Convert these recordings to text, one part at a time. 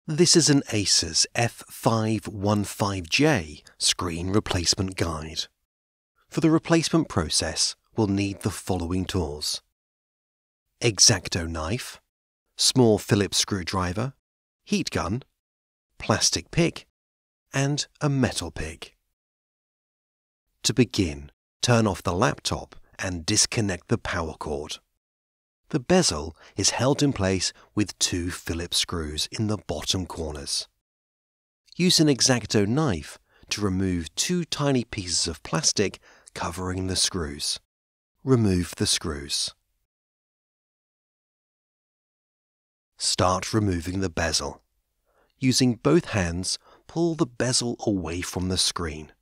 This is an Asus F515J screen replacement guide. For the replacement process, we'll need the following tools: X-Acto knife, small Phillips screwdriver, heat gun, plastic pick, and a metal pick. To begin, turn off the laptop and disconnect the power cord. The bezel is held in place with two Phillips screws in the bottom corners. Use an X-Acto knife to remove two tiny pieces of plastic covering the screws. Remove the screws. Start removing the bezel. Using both hands, pull the bezel away from the screen.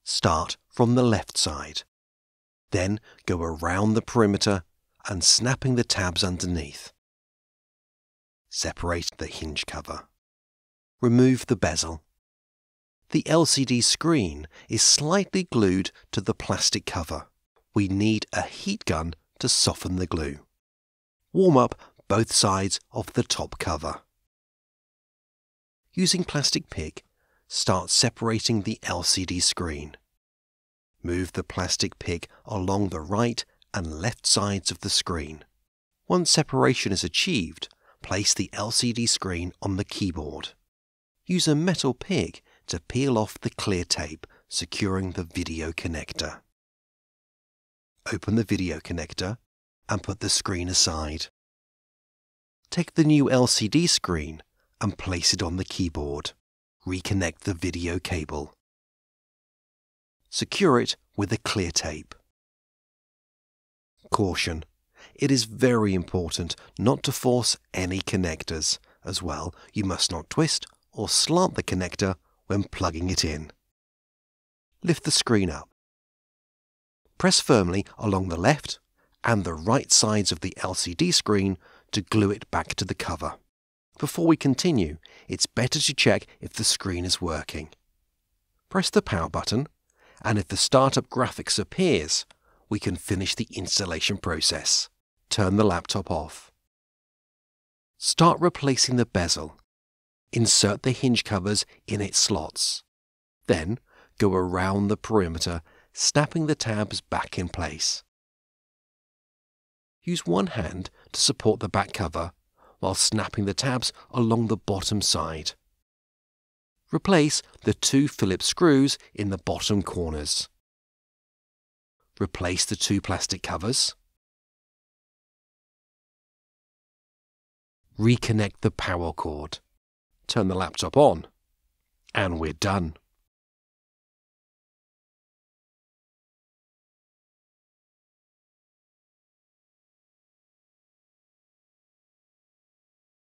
Start from the left side. Then go around the perimeter, unsnapping the tabs underneath. Separate the hinge cover. Remove the bezel. The LCD screen is slightly glued to the plastic cover. We need a heat gun to soften the glue. Warm up both sides of the top cover. Using plastic pick, start separating the LCD screen. Move the plastic pick along the right and left sides of the screen. Once separation is achieved, place the LCD screen on the keyboard. Use a metal pick to peel off the clear tape securing the video connector. Open the video connector and put the screen aside. Take the new LCD screen and place it on the keyboard. Reconnect the video cable. Secure it with a clear tape. Caution: it is very important not to force any connectors. As well, you must not twist or slant the connector when plugging it in. Lift the screen up. Press firmly along the left and the right sides of the LCD screen to glue it back to the cover. Before we continue, it's better to check if the screen is working. Press the power button, and if the startup graphics appears, we can finish the installation process. Turn the laptop off. Start replacing the bezel. Insert the hinge covers in its slots. Then go around the perimeter, snapping the tabs back in place. Use one hand to support the back cover while snapping the tabs along the bottom side. Replace the two Phillips screws in the bottom corners. Replace the two plastic covers. Reconnect the power cord. Turn the laptop on, and we're done.